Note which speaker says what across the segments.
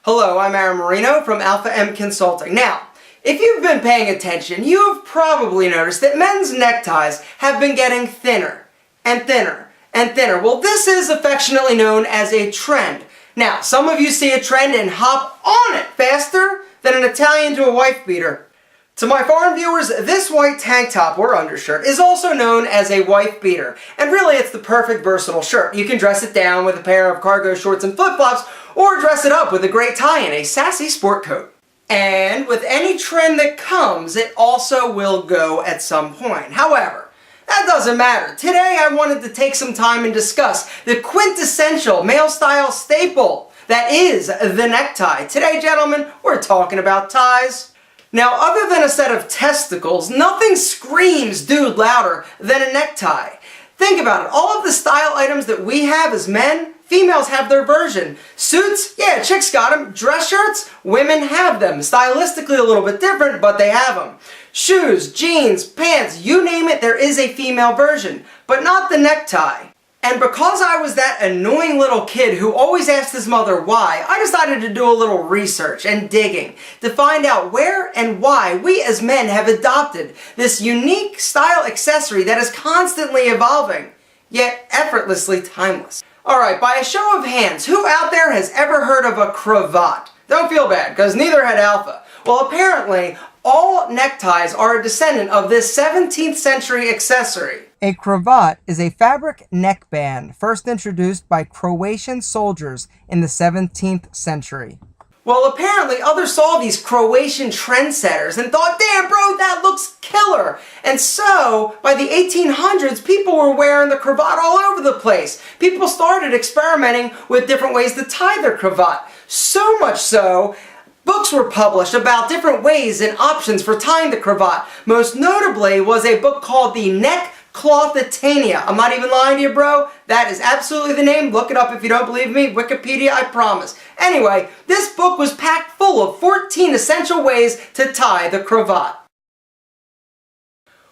Speaker 1: Hello, I'm Aaron Marino from Alpha M Consulting. Now, if you've been paying attention, you've probably noticed that men's neckties have been getting thinner and thinner and thinner. Well, this is affectionately known as a trend. Now, some of you see a trend and hop on it faster than an Italian to a wife beater. To my foreign viewers, this white tank top or undershirt is also known as a wife beater. And really, it's the perfect versatile shirt. You can dress it down with a pair of cargo shorts and flip-flops, or dress it up with a great tie and a sassy sport coat. And with any trend that comes, it also will go at some point. However, that doesn't matter. Today I wanted to take some time and discuss the quintessential male style staple that is the necktie. Today, gentlemen, we're talking about ties. Now, other than a set of testicles, nothing screams dude louder than a necktie. Think about it. All of the style items that we have as men, females have their version. Suits, yeah, chicks got them. Dress shirts, women have them. Stylistically a little bit different, but they have them. Shoes, jeans, pants, you name it, there is a female version. But not the necktie. And because I was that annoying little kid who always asked his mother why, I decided to do a little research and digging to find out where and why we as men have adopted this unique style accessory that is constantly evolving, yet effortlessly timeless. Alright, by a show of hands, who out there has ever heard of a cravat? Don't feel bad, because neither had Alpha. Well, apparently, all neckties are a descendant of this 17th century accessory. A cravat is a fabric neckband first introduced by Croatian soldiers in the 17th century. Well, apparently others saw these Croatian trendsetters and thought, damn bro, that looks killer. And so, by the 1800s, people were wearing the cravat all over the place. People started experimenting with different ways to tie their cravat. So much so, books were published about different ways and options for tying the cravat. Most notably was a book called the Neckclothitania. I'm not even lying to you, bro. That is absolutely the name. Look it up if you don't believe me. Wikipedia, I promise. Anyway, this book was packed full of 14 essential ways to tie the cravat.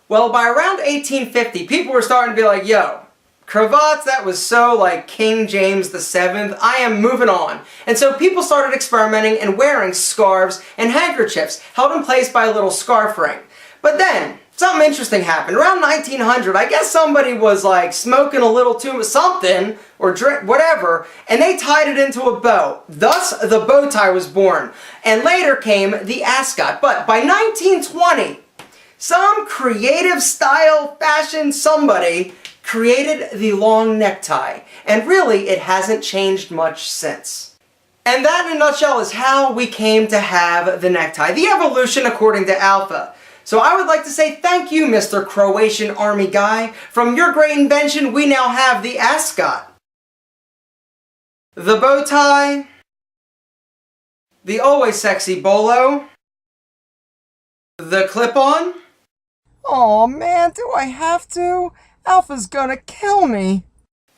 Speaker 1: Well, by around 1850, people were starting to be like, yo, cravats, that was so like King James VII. I am moving on. And so people started experimenting and wearing scarves and handkerchiefs held in place by a little scarf ring. But then, something interesting happened. Around 1900, I guess somebody was like smoking a little too much something, or drink, whatever, and they tied it into a bow. Thus, the bow tie was born. And later came the ascot. But by 1920, some creative style fashion somebody created the long necktie. And really, it hasn't changed much since. And that in a nutshell is how we came to have the necktie. The evolution according to Alpha. So I would like to say thank you, Mr. Croatian Army guy. From your great invention, we now have the ascot, the bow tie, the always sexy bolo, the clip-on. Aw man, do I have to? Alpha's gonna kill me.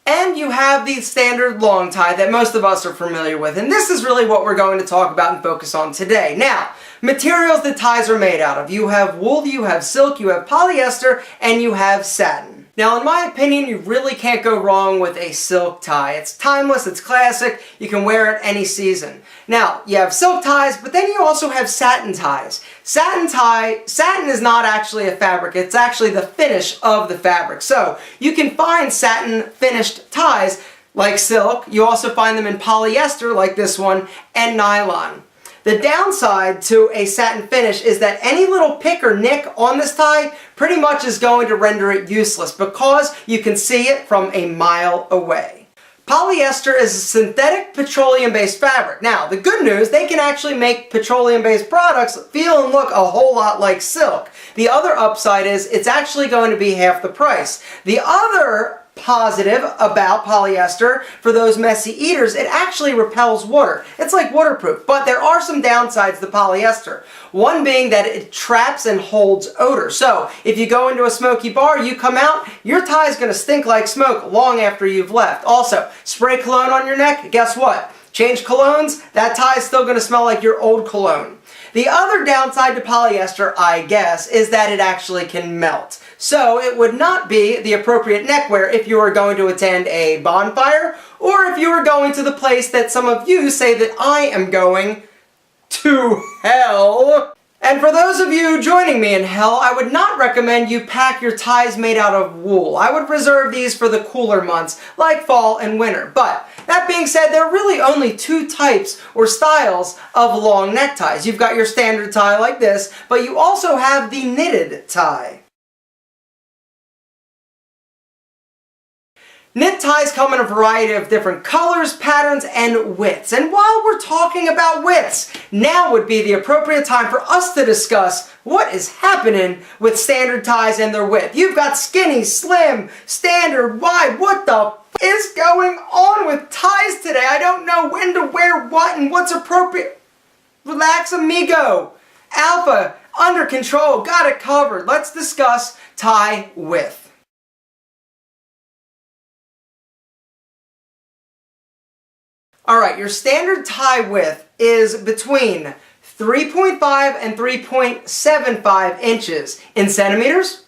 Speaker 1: And you have the standard long tie that most of us are familiar with. And this is really what we're going to talk about and focus on today. Now, materials that ties are made out of. You have wool, you have silk, you have polyester, and you have satin. Now, in my opinion, you really can't go wrong with a silk tie. It's timeless, it's classic, you can wear it any season. Now, you have silk ties, but then you also have satin ties. Satin is not actually a fabric, it's actually the finish of the fabric. So, you can find satin finished ties like silk. You also find them in polyester like this one, and nylon. The downside to a satin finish is that any little pick or nick on this tie pretty much is going to render it useless because you can see it from a mile away. Polyester is a synthetic petroleum-based fabric. Now, the good news, they can actually make petroleum-based products feel and look a whole lot like silk. The other upside is it's actually going to be half the price. The other positive about polyester, for those messy eaters, it actually repels water. It's like waterproof, but there are some downsides to polyester. One being that it traps and holds odor. So, if you go into a smoky bar, you come out, your tie is going to stink like smoke long after you've left. Also, spray cologne on your neck, guess what? Change colognes, that tie is still going to smell like your old cologne. The other downside to polyester, I guess, is that it actually can melt. So it would not be the appropriate neckwear if you were going to attend a bonfire or if you were going to the place that some of you say that I am going to hell. And for those of you joining me in hell, I would not recommend you pack your ties made out of wool. I would reserve these for the cooler months, like fall and winter. But that being said, there are really only two types or styles of long neckties. You've got your standard tie like this, but you also have the knitted tie. Knit ties come in a variety of different colors, patterns, and widths. And while we're talking about widths, now would be the appropriate time for us to discuss what is happening with standard ties and their width. You've got skinny, slim, standard, wide. What the f is going on with ties today? I don't know when to wear what and what's appropriate. Relax, amigo. Alpha, under control, got it covered. Let's discuss tie width. Alright, your standard tie width is between 3.5 and 3.75 inches in centimeters,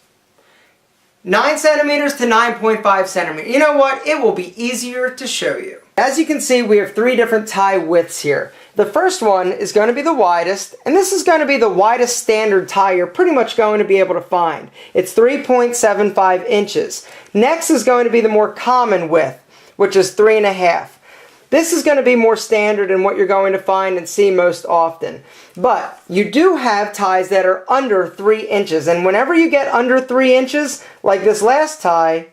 Speaker 1: 9 centimeters to 9.5 centimeters. You know what? It will be easier to show you. As you can see, we have three different tie widths here. The first one is going to be the widest, and this is going to be the widest standard tie you're pretty much going to be able to find. It's 3.75 inches. Next is going to be the more common width, which is 3.5. This is going to be more standard and what you're going to find and see most often. But you do have ties that are under 3 inches. And whenever you get under 3 inches, like this last tie,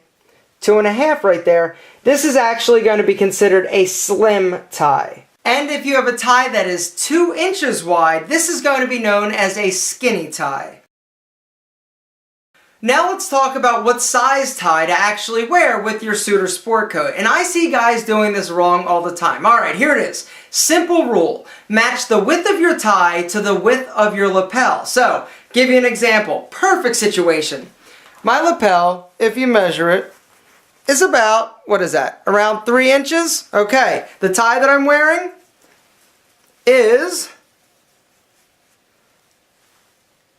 Speaker 1: 2.5 right there, this is actually going to be considered a slim tie. And if you have a tie that is 2 inches wide, this is going to be known as a skinny tie. Now let's talk about what size tie to actually wear with your suit or sport coat. And I see guys doing this wrong all the time. Alright, here it is. Simple rule. Match the width of your tie to the width of your lapel. So, give you an example. Perfect situation. My lapel, if you measure it, is about, what is that? Around 3 inches? Okay, the tie that I'm wearing is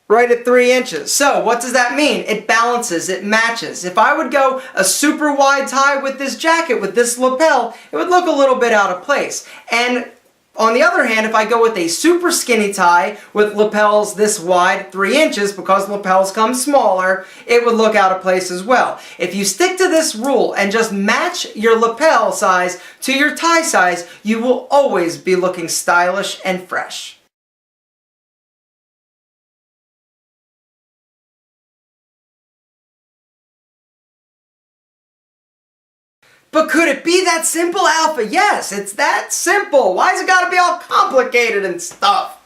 Speaker 1: right at 3 inches. So what does that mean? It balances, it matches. If I would go a super wide tie with this jacket, with this lapel, it would look a little bit out of place. And on the other hand, if I go with a super skinny tie with lapels this wide, 3 inches, because lapels come smaller, it would look out of place as well. If you stick to this rule and just match your lapel size to your tie size, you will always be looking stylish and fresh. But could it be that simple, Alpha? Yes, it's that simple. Why's it gotta be all complicated and stuff?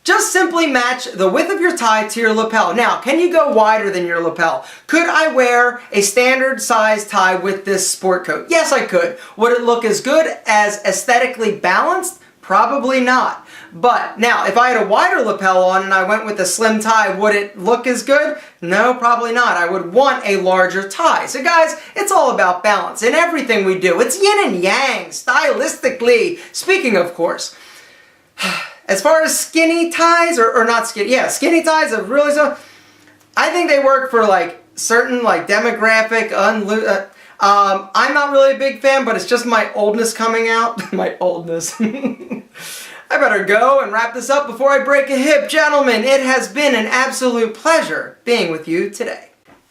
Speaker 1: Just simply match the width of your tie to your lapel. Now, can you go wider than your lapel? Could I wear a standard size tie with this sport coat? Yes, I could. Would it look as good, as aesthetically balanced? Probably not. But now, if I had a wider lapel on and I went with a slim tie, would it look as good? No, probably not. I would want a larger tie. So guys, it's all about balance in everything we do. It's yin and yang, stylistically. Speaking of course, as far as skinny ties, or not skinny, yeah, skinny ties are really so, I think they work for like certain like demographic, I'm not really a big fan, but it's just my oldness coming out. My oldness. I better go and wrap this up before I break a hip. Gentlemen, it has been an absolute pleasure being with you today.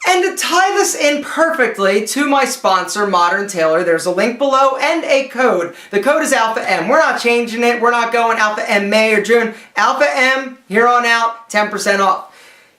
Speaker 1: And to tie this in perfectly to my sponsor, Modern Tailor, there's a link below and a code. The code is Alpha M. We're not changing it. We're not going Alpha M May or June. Alpha M, here on out, 10% off.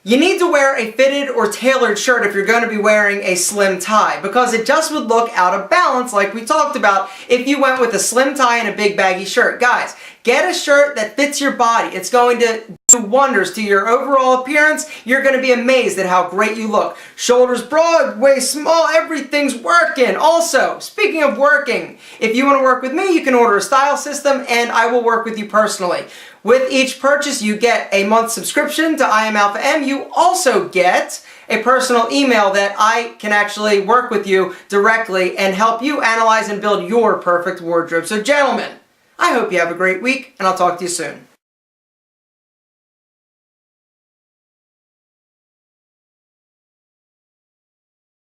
Speaker 1: You need to wear a fitted or tailored shirt if you're going to be wearing a slim tie, because it just would look out of balance like we talked about if you went with a slim tie and a big baggy shirt. Guys, get a shirt that fits your body. It's going to do wonders to your overall appearance. You're going to be amazed at how great you look. Shoulders broad, waist small, everything's working. Also, speaking of working, if you want to work with me, you can order a style system and I will work with you personally. With each purchase, you get a month subscription to I Am Alpha M. You also get a personal email that I can actually work with you directly and help you analyze and build your perfect wardrobe. So gentlemen, I hope you have a great week, and I'll talk to you soon.